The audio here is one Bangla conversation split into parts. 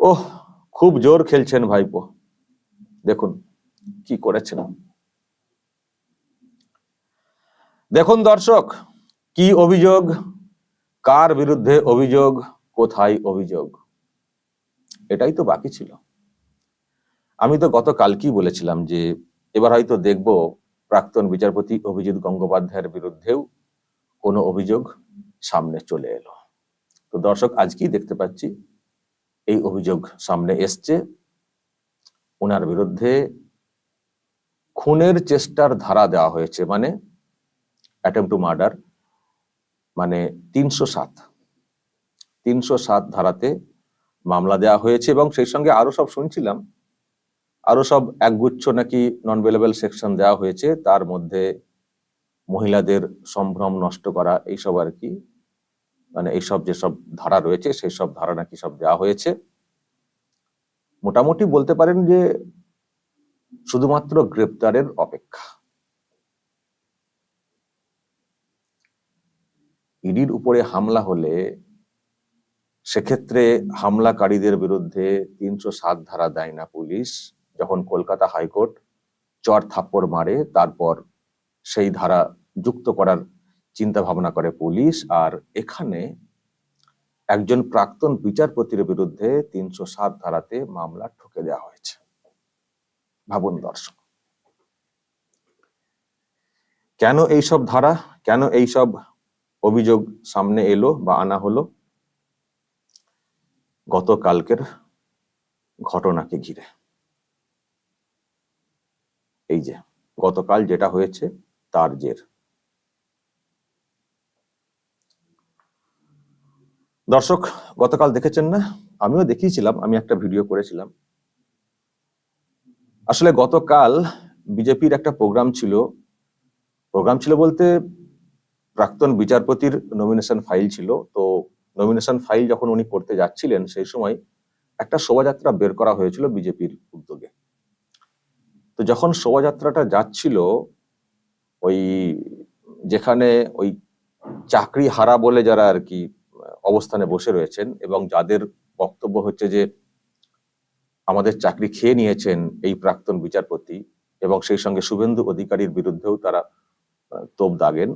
ওহ, খুব জোর খেলছেন ভাইপো। দেখুন কি করেছেন। দেখুন দর্শক, কি অভিযোগ, কার বিরুদ্ধে অভিযোগ, কোথায় অভিযোগ, এটাই তো বাকি ছিল। আমি তো গতকালকেই বলেছিলাম যে এবার হয়তো দেখব প্রাক্তন বিচারপতি অভিজিৎ গঙ্গোপাধ্যায়ের বিরুদ্ধেও কোনো অভিযোগ সামনে চলে এলো। তো দর্শক, আজকেই দেখতে পাচ্ছি এই অভিযোগ সামনে এসছে। ওনার বিরুদ্ধে খুনের চেষ্টার ধারা দেওয়া হয়েছে, মানে অ্যাটেম্প টু মার্ডার, মানে 307 ধারাতে মামলা দেওয়া হয়েছে। এবং সেই সঙ্গে আরো সব শুনছিলাম, আরো সব একগুচ্ছ নাকি নন বেলেবল সেকশন দেওয়া হয়েছে, তার মধ্যে মহিলাদের সম্ভ্রম নষ্ট করা, এইসব আর কি, মানে এইসব যেসব ধারা রয়েছে সেই সব ধারা নাকি সব দেওয়া হয়েছে। মোটামুটি বলতে পারেন যে শুধুমাত্র গ্রেপ্তারের অপেক্ষা। ইডির উপরে হামলা হলে সেক্ষেত্রে হামলাকারীদের বিরুদ্ধে 307 ধারা দেয় না পুলিশ। যখন কলকাতা হাইকোর্ট চর থাপ্পড় মারে, তারপর সেই ধারা যুক্ত করার চিন্তা ভাবনা করে পুলিশ। আর এখানে একজন প্রাক্তন বিচারপতির বিরুদ্ধে 307 ধারাতে মামলা ঠুকে দেওয়া হয়েছে। ভাবুন দর্শক, কেন এইসব ধারা, কেন এইসব অভিযোগ সামনে এলো বা আনা হলো গতকালকের ঘটনাকে ঘিরে। এই যে গতকাল যেটা হয়েছে তার জের। দর্শক, গতকাল দেখেছেন না? আমিও দেখিয়েছিলাম, আমি একটা ভিডিও করেছিলাম। আসলে গতকাল বিজেপির একটা প্রোগ্রাম ছিল বলতে প্রাক্তন বিচারপতির নমিনেশন ফাইল ছিল। তো নমিনেশন ফাইল যখন উনি করতে যাচ্ছিলেন, সেই সময় একটা শোভাযাত্রা বের করা হয়েছিল বিজেপির উদ্যোগে। তো যখন শোভাযাত্রাটা যাচ্ছিল, ওই যেখানে ওই চাকরি হারা বলে যারা আর কি অবস্থানে বসে রয়েছেন, এবং যাদের বক্তব্য হচ্ছে যে আমাদের চাকরি খেয়ে নিয়েছেন এই প্রাক্তন বিচারপতি, এবং সেই সঙ্গে শুভেন্দু অধিকারীর বিরুদ্ধেও তারা তোপ দাগেন।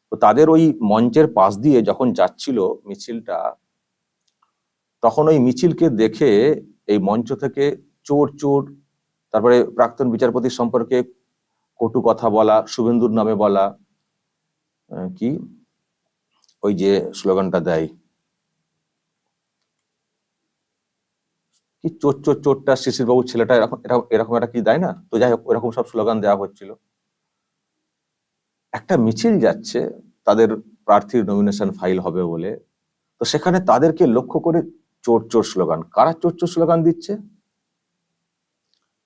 তো তাদের ওই মঞ্চের পাশ দিয়ে যখন যাচ্ছিল মিছিলটা, তখন ওই মিছিলকে দেখে এই মঞ্চ থেকে চোর চোর, তারপরে প্রাক্তন বিচারপতির সম্পর্কে কটু কথা বলা, শুভেন্দুর নামে বলা, কি ওই যে স্লোগানটা দেয়, কি চোর চোর চোরটা শিশির বাবুর ছেলেটা, এরকম একটা কি দেয় না? তো যাই হোক, এরকম সব স্লোগান দেওয়া হচ্ছিল। একটা মিছিল যাচ্ছে তাদের প্রার্থীর নমিনেশন ফাইল হবে বলে, তো সেখানে তাদেরকে লক্ষ্য করে চোর চোর স্লোগান। কারা চোর চোর স্লোগান দিচ্ছে?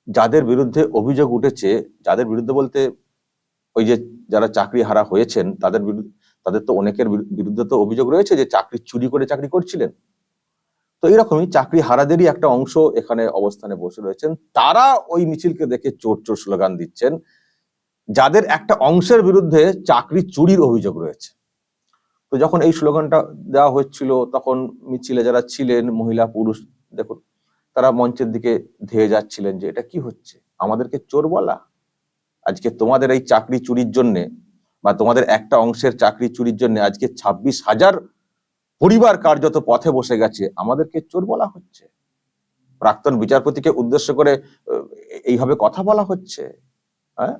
যাদের বিরুদ্ধে অভিযোগ উঠেছে, যাদের বিরুদ্ধে বলতে ওই যে যারা চাকরি হারা হয়েছেন তাদের বিরুদ্ধে, তাদের তো অনেকের বিরুদ্ধে তো অভিযোগ রয়েছে যে চাকরি চুরি করে চাকরি করছিলেন। তো এরকমই চাকরি হারাদেরই একটা অংশ এখানে অবস্থানে বসে রয়েছেন, তারা ওই মিছিলকে দেখে চোর চোর স্লোগান দিচ্ছেন, যাদের একটা অংশের বিরুদ্ধে চাকরি চুরির অভিযোগ রয়েছে। তো যখন এই স্লোগানটা দেওয়া হচ্ছিল, তখন মিছিলে যারা ছিলেন, মহিলা পুরুষ, দেখুন তারা মঞ্চের দিকে ধেয়ে যাচ্ছিলেন যে এটা কি হচ্ছে, আমাদেরকে চোর বলা? আজকে তোমাদের এই চাকরি চুরির জন্যে, বা তোমাদের একটা অংশের চাকরি চুরির জন্য আজকে 26,000 পরিবার কার্যত পথে বসে গেছে, আমাদেরকে চোর বলা হচ্ছে? প্রাক্তন বিচারপতিকে উদ্দেশ্য করে এইভাবে কথা বলা হচ্ছে? হ্যাঁ,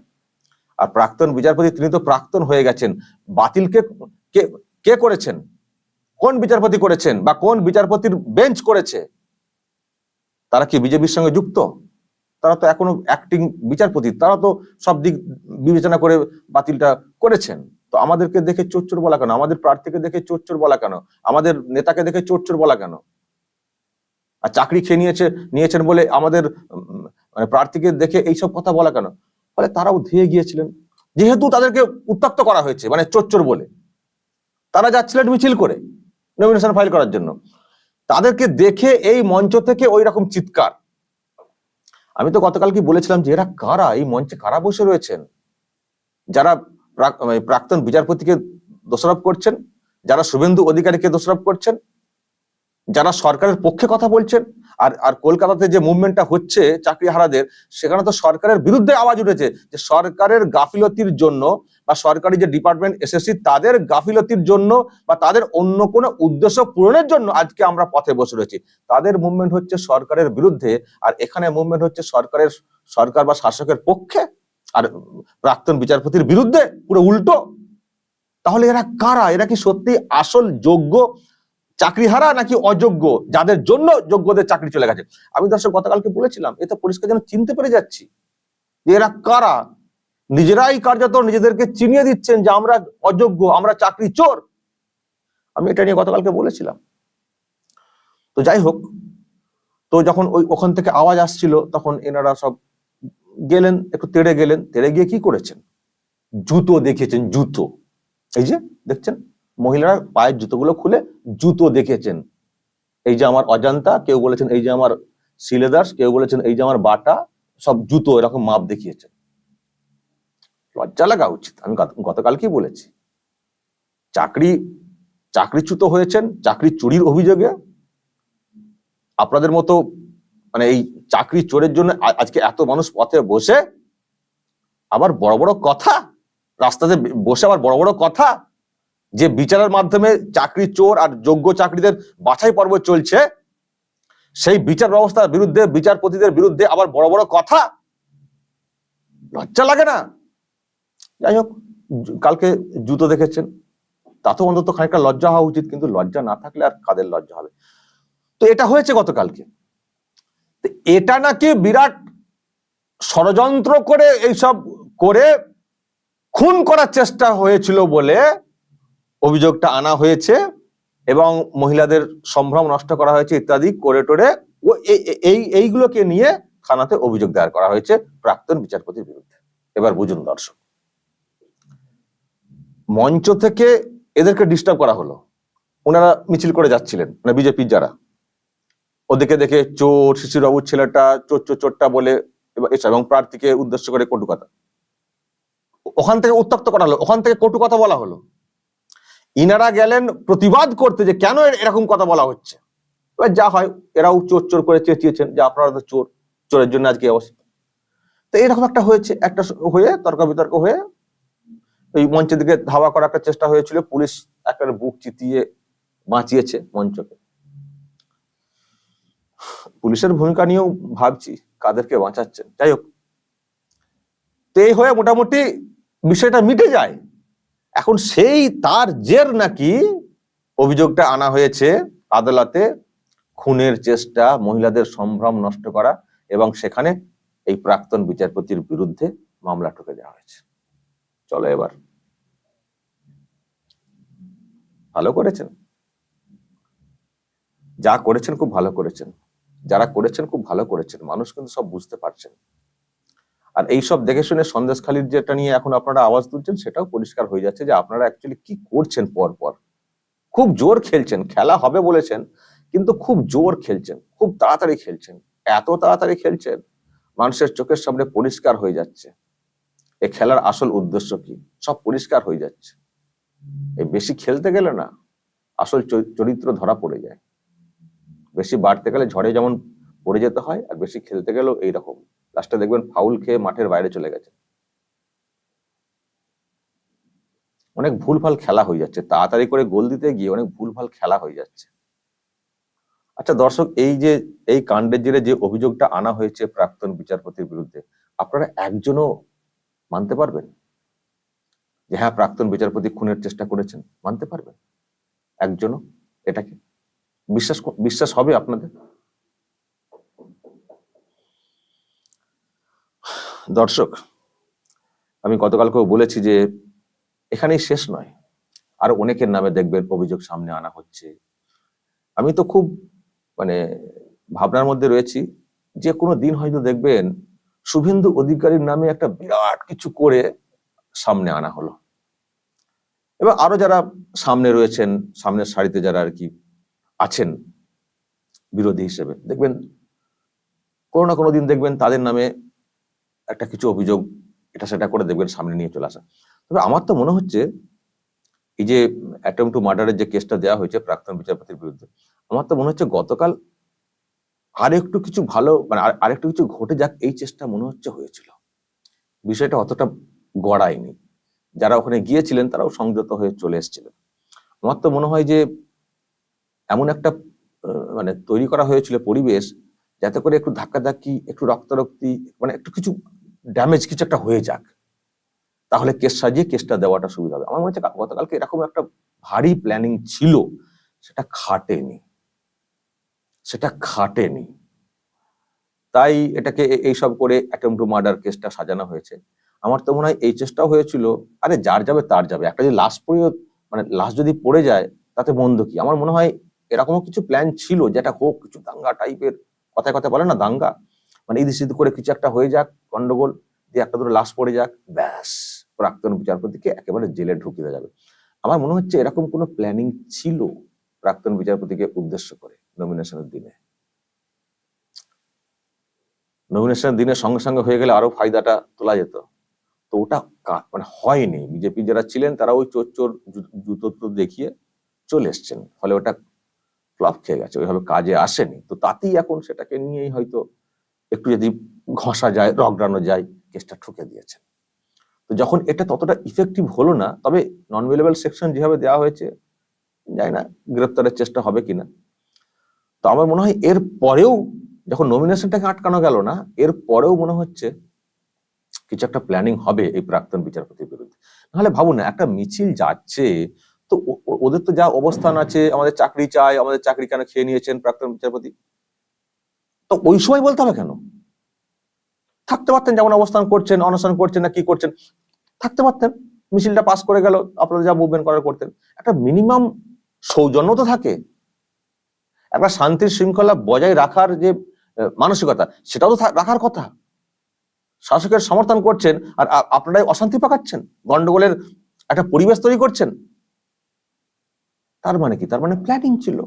আর প্রাক্তন বিচারপতি, তিনি তো প্রাক্তন হয়ে গেছেন। বাতিলকে কে করেছেন? কোন বিচারপতি করেছেন, বা কোন বিচারপতির বেঞ্চ করেছে? তারা কি বিজেপির সঙ্গে যুক্ত? তারা তো এখনো অ্যাক্টিং বিচারপতি, তারা তো সব দিক বিবেচনা করে বাতিলটা করেছেন। তো আমাদেরকে দেখে চোর চোর বলা কেন? আমাদের প্রার্থীকে দেখে চোর চোর বলা কেন? আমাদের নেতাকে দেখে চোর চোর বলা কেন? আর চাকরি খেয়ে নিয়েছেন বলে আমাদের মানে প্রার্থীকে দেখে এইসব কথা বলা কেন? ফলে তারাও ধেয়ে গিয়েছিলেন, যেহেতু তাদেরকে উত্তক্ত করা হয়েছে, মানে চোর চোর বলে। তারা যাচ্ছিলেন মিছিল করে নমিনেশন ফাইল করার জন্য, তাদেরকে দেখে এই মঞ্চ থেকে ওই রকম চিৎকার। আমি তো গতকাল কি বলেছিলাম যে এরা কারা, এই মঞ্চে কারা বসে রয়েছেন, যারা প্রাক্তন বিচারপতিকে দোষারোপ করছেন, যারা শুভেন্দু অধিকারীকে দোষারোপ করছেন, যারা সরকারের পক্ষে কথা বলছেন। আর আর কলকাতাতে যে মুভমেন্টটা হচ্ছে চাকরি হারাদের, সেখানে তো সরকারের বিরুদ্ধে আওয়াজ উঠেছে যে সরকারের গাফিলতির জন্য বা সরকারি যে ডিপার্টমেন্ট এসএসসি তাদের গাফিলতির জন্য বা তাদের অন্য কোনো উদ্দেশ্য পূরণের জন্য আজকে আমরা পথে বসে রয়েছি। তাদের মুভমেন্ট হচ্ছে সরকারের বিরুদ্ধে, আর এখানে মুভমেন্ট হচ্ছে সরকার বা শাসকের পক্ষে, আর প্রাক্তন বিচারপতির বিরুদ্ধে, পুরো উল্টো। তাহলে এরা কারা? এরা কি সত্যি আসল যোগ্য চাকরিহারা নাকি অযোগ্য, যাদের জন্য যোগ্যদের চাকরি চলে গেছে? আমি দর্শক গতকালকে বলেছিলাম, এ তো পরিষ্কার যেন চিনতে পেরে যাচ্ছি যে এরা কারা। নিজেরাই কার্যত নিজেদেরকে চিনিয়ে দিচ্ছেন যে আমরা অযোগ্য, আমরা চাকরি চোর। আমি এটা নিয়ে গতকালকে বলেছিলাম। তো যাই হোক, তো যখন ওখান থেকে আওয়াজ আসছিল তখন এনারা সব গেলেন, একটু তেড়ে গেলেন। তেড়ে গিয়ে কি করেছেন? জুতো দেখিয়েছেন, জুতো। এই যে দেখছেন, মহিলারা পায়ের জুতোগুলো খুলে জুতো দেখেছেন। এই যে আমার অজান্তা, কেউ বলেছেন এই যে আমার সিলেদার্স, কেউ বলেছেন এই যে আমার বাটা, সব জুতো এরকম মাপ দেখিয়েছেন। লজ্জা লাগা উচিত। আমি গতকালকেই বলেছি, চাকরিচ্যুত হয়েছেন চাকরি চুরির অভিযোগে। আপনাদের মতো মানে এই চাকরি চোরের জন্য আজকে এত মানুষ পথে বসে আবার বড় বড় কথা, রাস্তাতে বসে আবার বড় বড় কথা, যে বিচারের মাধ্যমে চাকরি চোর আর যোগ্য চাকরিদের বাছাই পর্ব চলছে, সেই বিচার ব্যবস্থার বিরুদ্ধে, বিচারপতিদের বিরুদ্ধে আবার বড় বড় কথা। লজ্জা লাগে না? যাই হোক, কালকে জুতো দেখেছেন, তাতেও অন্তত খানিকটা লজ্জা হওয়া উচিত, কিন্তু লজ্জা না থাকলে আর কাদের লজ্জা হবে? তো এটা হয়েছে গতকালকে। এটা নাকি বিরাট ষড়যন্ত্র করে এইসব করে খুন করার চেষ্টা হয়েছিল বলে অভিযোগটা আনা হয়েছে, এবং মহিলাদের সম্ভ্রম নষ্ট করা হয়েছে ইত্যাদি করে টোরে এইগুলোকে নিয়ে থানাতে অভিযোগ দায়ের করা হয়েছে প্রাক্তন বিচারপতির বিরুদ্ধে। এবার বুঝুন দর্শক, মঞ্চ থেকে এদেরকে ডিস্টার্ব করা হলো। ওনারা মিছিল করে যাচ্ছিলেন, মানে বিজেপির যারা, ওদিকে দেখে চোর, শিশিরবাবুর ছেলেটা চোর চোর চোরটা বলে এবং প্রার্থীকে উদ্দেশ্য করে কটু কথা, ওখান থেকে উত্তক্ত করা হলো, ওখান থেকে কটু কথা বলা হলো। ইনারা গেলেন প্রতিবাদ করতে যে কেন এরকম কথা বলা হচ্ছে। এবার যা হয়, এরাও চোর চোর করে চেঁচিয়েছেন যে আপনারা তো চোর, চোরের জন্য আজকে অবস্থা। তো এরকম একটা হয়েছে, একটা হয়ে তর্ক বিতর্ক হয়ে ওই মঞ্চের দিকে ধাওয়া করার একটা চেষ্টা হয়েছিল। পুলিশ একেবারে বুক চিতিয়ে বাঁচিয়েছে মঞ্চকে। পুলিশের ভূমিকা নিয়েও ভাবছি কাদেরকে বাঁচাচ্ছেন। যাই হোক, তো এই হয়ে মোটামুটি বিষয়টা মিটে যায়। এখন সেই তার জের নাকি অভিযোগটা আনা হয়েছে আদালতে, খুনের চেষ্টা, মহিলাদের সম্ভ্রম নষ্ট করা, এবং সেখানে এই প্রাক্তন বিচারপতির বিরুদ্ধে মামলা ঠুকে দেওয়া হয়েছে। চলো এবার, ভালো করেছেন, যা করেছেন খুব ভালো করেছেন, যারা করেছেন খুব ভালো করেছেন। মানুষ কিন্তু সব বুঝতে পারছেন। আর এইসব দেখে শুনে সন্দেশখালির যেটা নিয়ে এখন আপনারা আওয়াজ তুলছেন, সেটাও পরিষ্কার হয়ে যাচ্ছে যে আপনারা অ্যাকচুয়ালি কি করছেন। পর পর খুব জোর খেলছেন, খেলা হবে বলেছেন, কিন্তু খুব জোর খেলছেন, খুব তাড়াতাড়ি খেলছেন। এত তাড়াতাড়ি খেলছেন, মানুষের চোখের সামনে পরিষ্কার হয়ে যাচ্ছে এই খেলার আসল উদ্দেশ্য কি, সব পরিষ্কার হয়ে যাচ্ছে। এই বেশি খেলতে গেলে না আসল চরিত্র ধরা পড়ে যায়। বেশি বাড়তে গেলে ঝড়ে যেমন পড়ে যেতে হয়, আর বেশি খেলতে গেলেও এইরকম, লাস্টে দেখবেন ফাউল খেয়ে মাঠের বাইরে চলে গেছে। অনেক ভুলভাল খেলা হয়ে যাচ্ছে, তাড়াতাড়ি করে গোল দিতে গিয়ে অনেক ভুলভাল খেলা হয়ে যাচ্ছে। আচ্ছা দর্শক, এই যে এই কাণ্ডের জেরে যে অভিযোগটা আনা হয়েছে প্রাক্তন বিচারপতির বিরুদ্ধে, আপনারা একজনও মানতে পারবেন যে হ্যাঁ প্রাক্তন বিচারপতি খুনের চেষ্টা করেছেন? মানতে পারবেন একজনও? এটাকে বিশ্বাস হবে আপনাদের? দর্শক, আমি গতকালকেও বলেছি যে এখানেই শেষ নয়, আর অনেকের নামে দেখবেন অভিযোগ সামনে আনা হচ্ছে। আমি তো খুব মানে ভাবনার মধ্যে রয়েছি, যে কোনো দিন হয়তো দেখবেন শুভেন্দু অধিকারীর নামে একটা বিরাট কিছু করে সামনে আনা হলো, এবং আরো যারা সামনে রয়েছেন, সামনের সারিতে যারা আর কি আছেন বিরোধী হিসেবে, দেখবেন কোনো না কোনো দিন দেখবেন তাদের নামে একটা কিছু অভিযোগ এটা সেটা করে দেখবেন সামনে নিয়ে চলে আসা। তবে আমার তো মনে হচ্ছে এই যে অ্যাটেম্প টু মার্ডারের যে কেসটা দেওয়া হয়েছে প্রাক্তন বিচারপতির বিরুদ্ধে, আমার তো মনে হচ্ছে গতকাল আরেকটু কিছু ভালো, মানে আরেকটু কিছু ঘটে যাক, এই চেষ্টা মনে হচ্ছে হয়েছিল। বিষয়টা অতটা গড়ায়নি, যারা ওখানে গিয়েছিলেন তারাও সংযত হয়ে চলে এসেছিলেন। আমার তো মনে হয় যে এমন একটা মানে তৈরি করা হয়েছিল পরিবেশ, যাতে করে একটু ধাক্কাধাক্কি, একটু রক্তারক্তি, মানে একটু কিছু ড্যামেজ কিছু একটা হয়ে যাক, তাহলে কেস সাজিয়ে কেসটা দেওয়াটা সুবিধা হবে। আমার মনে হচ্ছে গতকালকে এরকম একটা ভারী প্ল্যানিং ছিল, সেটা খাটেনি, সেটা খাটেনি, তাই এটাকে এইসব করে অ্যাটেম্পট টু মার্ডার কেসটা সাজানো হয়েছে। আমার তো মনে হয় এই চেষ্টাও হয়েছিল, আরে যার যাবে তার যাবে, একটা যদি লাশ পড়ে, মানে লাশ যদি পড়ে যায় তাতে মন্দ কি। আমার মনে হয় এরকমও কিছু প্ল্যান ছিল, যেটা হোক কিছু দাঙ্গা টাইপের, কথায় কথায় বলে না দাঙ্গা, মানে ইদি সিদ্ধ করে কিছু একটা হয়ে যাক, গন্ডগোল দিয়ে একটা দুটো লাশ পড়ে যাক, ব্যাস প্রাক্তন বিচারপতিকে একেবারে জেলে ঢুকিয়ে দেওয়া যাবে। আমার মনে হচ্ছে এরকম কোনো প্ল্যানিং ছিল প্রাক্তন বিচারপতিকে উদ্দেশ্য করে নমিনেশনের দিনে। নমিনেশনের দিনের সঙ্গে সঙ্গে হয়ে গেলে আরো ফায়দাটা তোলা যেত, তো ওটা মানে হয়নি। বিজেপি যারা ছিলেন তারা ওই চোর চোর জুতো দেখিয়ে চলে এসছেন, ফলে ওটা ফ্লপ খেয়ে গেছে, ওইভাবে কাজে আসেনি। তো তাতেই এখন সেটাকে নিয়েই হয়তো একটু যদি ঘষা যায়, রগড়ানো যায়, কেসটা ঠুকে দিয়েছেন। তো যখন এটা ততটা ইফেক্টিভ হলো না, তবে নন বেলেবল সেকশন যেভাবে দেওয়া হয়েছে, জানি না গ্রেপ্তারের চেষ্টা হবে কিনা। তো আমার মনে হয় এর পরেও, যখন নমিনেশনটাকে আটকানো গেল না, এর পরেও মনে হচ্ছে কিছু একটা প্ল্যানিং হবে এই প্রাক্তন বিচারপতির বিরুদ্ধে। নাহলে ভাবুন না, একটা মিছিল যাচ্ছে, তো ওদের তো যা অবস্থান আছে, আমাদের চাকরি চাই, আমাদের চাকরি কেন খেয়ে নিয়েছেন প্রাক্তন বিচারপতি, তো ওই সময় বলতে হবে কেন? থাকতে পারতেন, যেমন অবস্থান করছেন, অনশন করছেন না কি করছেন, থাকতে পারতেন, মিছিলটা পাস করে গেল, আপনারা যা মুভমেন্ট করার করতেন। একটা মিনিমাম সৌজন্য তো থাকে, একটা শান্তির শৃঙ্খলা বজায় রাখার যে মানসিকতা, সেটাও তো রাখার কথা। শাসকের সমর্থন করছেন আর আপনারাই অশান্তি পাকাচ্ছেন, গন্ডগোলের একটা পরিবেশ তৈরি করছেন। তার মানে কি? তার মানে প্ল্যানিং ছিল,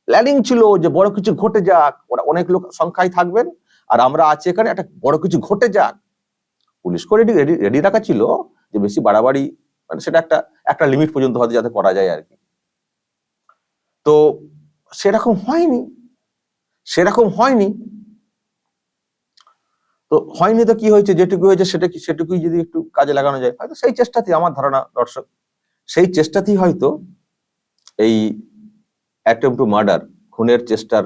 প্ল্যানিং ছিল যে বড় কিছু ঘটে যাক, ওরা অনেক লোক সংখ্যায় থাকবেন আর আমরা আছি এখানে, একটা বড় কিছু ঘটে যাক। পুলিশকে রেডি রেডি রাখা ছিল, যে বেশি বাড়াবাড়ি, মানে সেটা একটা একটা লিমিট পর্যন্ত হয়তো যাতে করা যায় আর কি। তো সেরকম হয়নি, সেরকম হয়নি। তো হয়নি তো কি হয়েছে, যেটুকু হয়েছে সেটুকুই যদি একটু কাজে লাগানো যায়, হয়তো সেই চেষ্টাতেই, আমার ধারণা দর্শক, সেই চেষ্টাতেই হয়তো এই অ্যাটেম্পট টু মার্ডার, খুনের চেষ্টার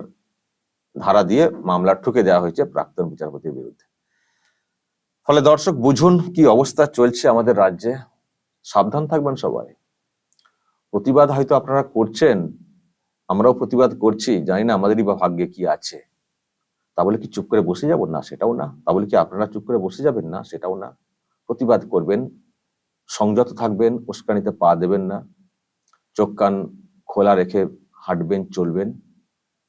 ধারা দিয়ে মামলা ঠুকে দেওয়া হয়েছে প্রাক্তন বিচারপতির বিরুদ্ধে। ফলে দর্শক বুঝুন কি অবস্থা চলছে আমাদের রাজ্যে। সাবধান থাকবেন সবাই। প্রতিবাদ হয়তো আপনারা করছেন, আমরাও প্রতিবাদ করছি, জানি না আমাদেরই বা ভাগ্যে কি আছে। তা বলে কি চুপ করে বসে যাব? না, সেটাও না। তা বলে কি আপনারা চুপ করে বসে যাবেন? না, সেটাও না। প্রতিবাদ করবেন, সংযত থাকবেন, উস্কানিতে পা দেবেন না, চোখ কান খোলা রেখে হাঁটবেন, চলবেন।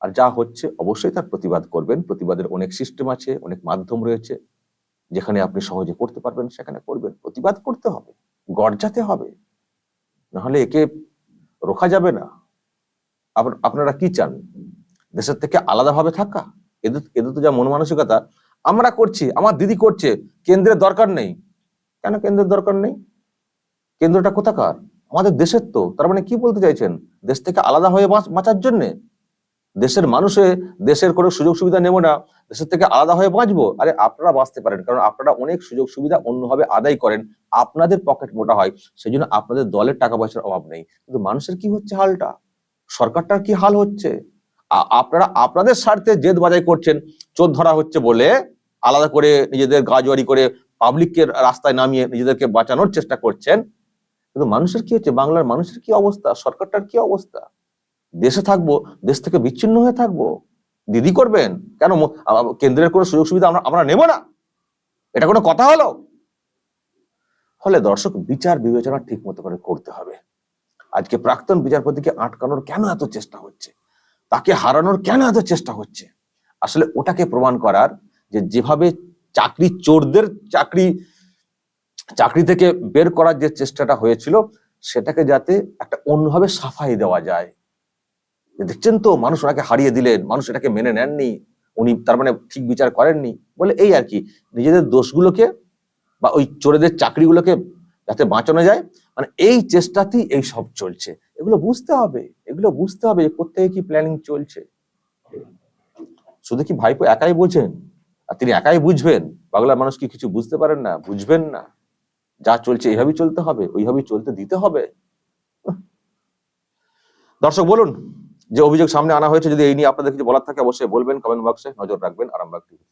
আর যা হচ্ছে অবশ্যই তার প্রতিবাদ করবেন। প্রতিবাদের অনেক সিস্টেম আছে, অনেক মাধ্যম রয়েছে, যেখানে আপনি সহজে করতে পারবেন সেখানে করবেন। প্রতিবাদ করতে হবে, গর্জাতে হবে, নাহলে একে রোখা যাবে না। আপনারা কি চান? দেশের থেকে আলাদাভাবে থাকা? এদের এদের তো যা মন মানসিকতা, আমরা করছি, আমার দিদি করছে, কেন্দ্রের দরকার নেই। কেন কেন্দ্রের দরকার নেই? কেন্দ্রটা কোথাকার? আমাদের দেশের তো। তার মানে কি বলতে চাইছেন? দেশ থেকে আলাদা হয়ে বাঁচার জন্য দেশের মানুষে দেশের কোনো সুযোগ সুবিধা নেব না, দেশের থেকে আলাদা হয়ে বাঁচবো? আরে আপনারা বাঁচতে পারেন, কারণ আপনারা অনেক সুযোগ সুবিধা অন্যভাবে আদায় করেন, আপনাদের পকেট মোটা হয়, সেই জন্য আপনাদের দলের টাকা পয়সার অভাব নেই। কিন্তু মানুষের কি হচ্ছে হালটা, সরকারটার কি হাল হচ্ছে? আপনারা আপনাদের স্বার্থে জেদ বাজাই করছেন, চোর ধরা হচ্ছে বলে আলাদা করে নিজেদের গাজোয়ারি করে পাবলিককে রাস্তায় নামিয়ে নিজেদেরকে বাঁচানোর চেষ্টা করছেন। কিন্তু মানুষের কি হচ্ছে, বাংলার মানুষের কি অবস্থা, সরকারটার কি অবস্থা? দেশে থাকবো, দেশ থেকে বিচ্ছিন্ন হয়ে থাকবো, দিদি করবেন কেন? কেন্দ্রের কোনো সুযোগ সুবিধা আমরা নেব না, এটা কোনো কথা হলো? ফলে দর্শক, বিচার বিবেচনা ঠিক মতো করে করতে হবে। আজকে প্রাক্তন বিচারপতিকে আটকানোর কেন এত চেষ্টা হচ্ছে, তাকে হারানোর কেন এত চেষ্টা হচ্ছে? আসলে ওটাকে প্রমাণ করার, যে যেভাবে চাকরি চোরদের চাকরি থেকে বের করার যে চেষ্টাটা হয়েছিল, সেটাকে যাতে একটা অন্যভাবে সাফাই দেওয়া যায়। দেখছেন তো, মানুষ ওনাকে হারিয়ে দিলেন, মানুষ এটাকে মেনে নেননি, উনি তার মানে ঠিক বিচার করেননি বলে, এই আর কি, নিজেদের দোষগুলোকে বা ওই চোরেদের চাকরিগুলোকে যাতে বাঁচানো যায়, মানে এই চেষ্টাতেই এই সব চলছে। এগুলো বুঝতে হবে, এগুলো বুঝতে হবে যে কোত্থেকে কি প্ল্যানিং চলছে। শুধু কি ভাইপো একাই বোঝেন আর তিনি একাই বুঝবেন? বাংলার মানুষ কি কিছু বুঝতে পারেন না, বুঝবেন না? যা চলছে এইভাবেই চলতে হবে, ওইভাবেই চলতে দিতে হবে। দর্শক বলুন, যে অভিযোগ সামনে আনা হয়েছে, যদি এই নিয়ে আপনাদের কিছু বলার থাকে অবশ্যই বলবেন, কমেন্ট বক্সে নজর রাখবেন আরামবাগ টিভি।